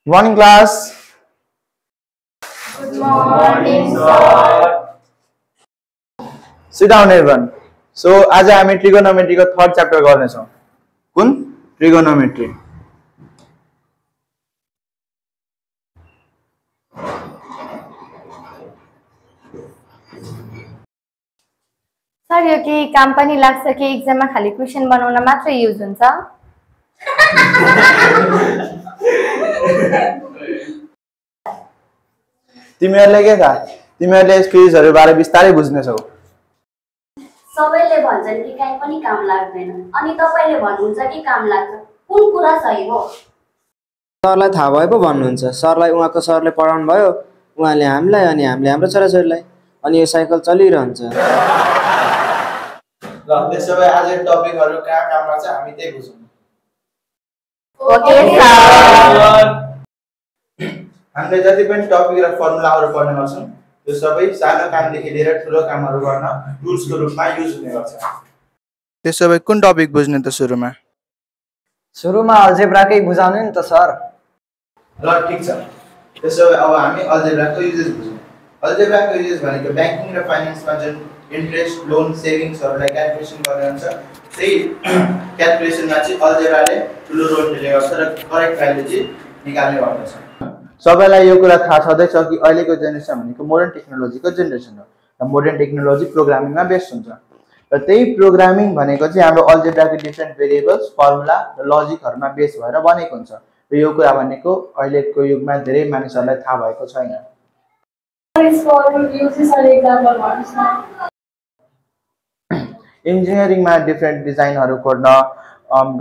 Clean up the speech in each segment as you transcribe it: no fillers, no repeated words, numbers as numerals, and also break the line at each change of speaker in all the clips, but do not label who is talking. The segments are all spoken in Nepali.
Morning class.
Good morning, sir.
Sit down everyone. So आज हामी trigonometry को third chapter गर्ने छौं. कुन? Trigonometry.
सर यो के काम पनि लाग्छ कि एक्जाममा खाली क्वेशन बनाउन मात्र युज हुन्छ?
तिमीहरुले के थाहा? तिमीहरुले यस क्विजहरु बारे बिस्तारै बुझ्नेछौ.
सबैले भन्छन् कि काई पनि काम लाग्दैन. अनि तपाईले भन्नुहुन्छ कि काम लाग्छ. कुन कुरा सही हो?
सरलाई थाहा भए पो भन्नुहुन्छ. सरलाई उहाँको सरले पढाउनु भयो, उहाँले हामीलाई अनि हामीले हाम्रो छोराछोरीलाई. अनि यो साइकल चलिरहन्छ.
ल त्यसो भए आज टपिकहरु कहाँ काम लाग्छ हामी त्यही बुझौँ.
Okay sir.
हामीले जति पनि टपिक र फर्मुलाहरु पढ्ने गर्छौं त्यो सबै सानो कामदेखि लिएर ठूलो कामहरु गर्न टुल्सको रूपमा युज हुने गर्छ. त्यसो भए कुन टपिक बुझ्ने त सुरुमा?
सुरुमा अल्जेब्राकै बुझाउने नि त सर.
ल ठीक छ. त्यसो भए अब हामी अल्जेब्राको युजेस बुझौँ. अल्जेब्राको युजेस भनेको बैंकिङ र फाइनान्समा जुन इन्ट्रेस्ट, लोन, सेभिङ्सहरुलाई क्याल्कुलेसन गर्ने हुन्छ. त्यही क्याल्कुलेसनमा चाहिँ अल्जेब्राले ठूलो रोल प्ले गर्छ र करेक्ट भ्यालु चाहिँ निकाल्ने गर्दछ. सबैलाई यो कुरा थाहा छँदैछ कि अहिलेको जेनेरेसन भनेको मोडर्न टेक्नोलोजीको जेनेरेसन हो. र मोडर्न टेक्नोलोजी प्रोग्रामिङमा बेस्ड हुन्छ. र त्यही प्रोग्रामिङ भनेको चाहिँ हाम्रो अल्जेब्राको डिफरेन्ट भेरिएबल्स, फर्मुला र लजिकहरुमा बेस भएर बनेको हुन्छ. र यो कुरा भनेको अहिलेको युगमा धेरै मानिसहरुलाई थाहा भएको छैन. इन्जिनियरिङमा डिफरेन्ट डिजाइनहरु कोड्न,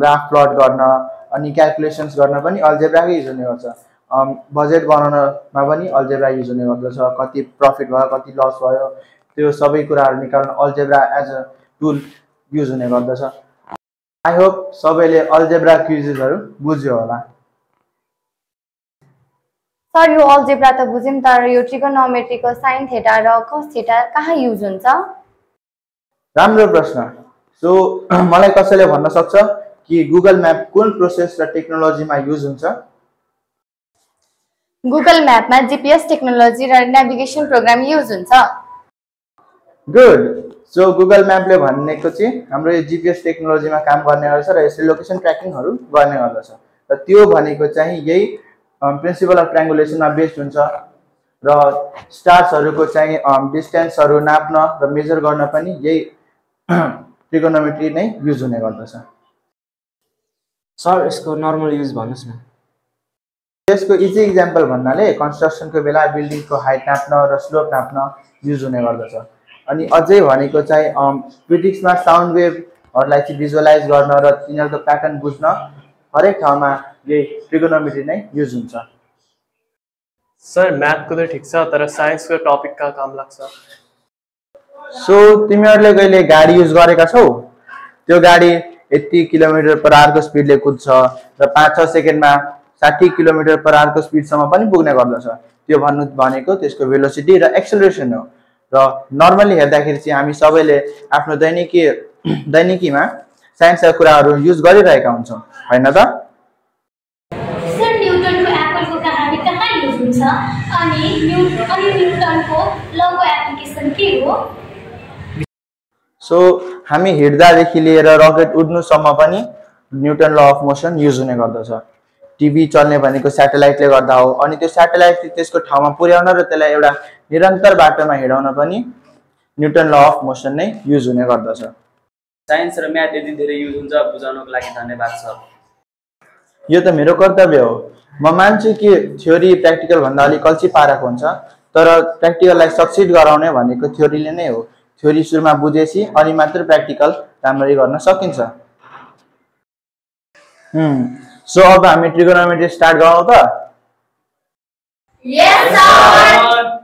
ग्राफ प्लट गर्न अनि क्याल्कुलेसन्स गर्न पनि अल्जेब्राकै युज हुने गर्छ. बजेट बनाउनमा पनि अल्जेब्रा युज हुने गर्दछ. कति प्रफिट भयो, कति लस भयो, त्यो सबै कुराहरु निकाल्न algebra as a tool use हुने गर्दछ. आई होप सबैले अल्जेब्रा क्विजेसहरु बुझ्यो होला.
सर यो अल्जेब्रा त बुझ्यौं, तर यो ट्रिगोनोमेट्रीको साइन थीटा र कस थीटा कहाँ युज हुन्छ?
राम्रो प्रश्न. सो मलाई कसैले भन्न सक्छ कि गुगल म्याप कुन प्रोसेस र टेक्नोलोजीमा युज हुन्छ?
गुगल म्यापमा जीपीएस टेक्नोलोजी र नेभिगेसन प्रोग्राम युज हुन्छ.
गुड. सो गुगल म्यापले भनेको चाहिँ हाम्रो यो जीपीएस टेक्नोलोजीमा काम गर्ने गर्छ र यसले लोकेसन ट्र्याकिङहरु गर्ने गर्दछ. र त्यो भनेको चाहिँ यही प्रिन्सिपल अफ ट्रायंगुलेसनमा बेस्ड हुन्छ र स्टार्सहरुको चाहिँ डिस्टेन्सहरु नाप्न र मेजर गर्न पनि यही ट्रिगोनोमेट्री नै युज हुने गर्दछ.
सर यसको नर्मल युज भन्नुस् न.
यसको इजी एक्जाम्पल भन्नाले कन्स्ट्रक्सनको बेला बिल्डिङको हाइट नाप्न र स्लोप नाप्न युज हुने गर्दछ. अनि अझै भनेको चाहिँ फिजिक्समा साउन्ड वेभहरुलाई चाहिँ भिजुअलाइज गर्न र तिनीहरुको प्याटर्न बुझ्न हरेक ठाउँमा यही ट्रिगोनोमेट्री नै युज हुन्छ.
सर म्याथको त ठीक छ, तर साइन्सको टपिक कहाँ काम लाग्छ?
सो तिमीहरुले कहिले गाडी युज गरेका छौ? त्यो गाडी यति किलोमिटर पर आवर को स्पिडले कुद्छ र 5-6 सेकेन्डमा 60 किलोमिटर पर आवर को स्पिडसम्म पनि पुग्ने गर्दछ. त्यो भन्नु भनेको त्यसको भेलोसिटी र एक्सेलरेसन हो. र नर्मली हेर्दाखेरि चाहिँ हामी सबैले आफ्नो दैनिकीमा साइन्सका कुराहरु युज गरिरहेका हुन्छौं, हैन त?
सर न्यूटनको एप्पलको कहानी कहाँ युज हुन्छ? अनि न्यूटनको लको एप्लिकेसन के हो?
सो हामी हिड्दादेखि लिएर रकेट उड्नुसम्म पनि Newton law of motion use हुने गर्दछ. टिभी चल्ने भनेको स्याटेलाइटले गर्दा हो. अनि त्यो स्याटेलाइटले त्यसको ठाउँमा पुर्याउन र त्यसलाई एउटा निरन्तर बाटोमा हिडाउन पनि न्यूटन ल अफ मोसन नै युज हुने गर्दछ.
साइन्स र म्याथ यति धेरै युज हुन्छ बुझाउनको लागि धन्यवाद सर.
यो त मेरो कर्तव्य हो. म मान्छु कि थ्योरी प्र्याक्टिकल भन्दा अलि कल्ची पारेको हुन्छ, तर प्र्याक्टिकललाई सक्सिड गराउने भनेको थ्योरीले नै हो. थ्योरी सुरुमा बुझेपछि अनि मात्र प्र्याक्टिकल राम्ररी गर्न सकिन्छ. सो अब हामी ट्रिगोनोमेट्री स्टार्ट गरौँ त?
यस सर.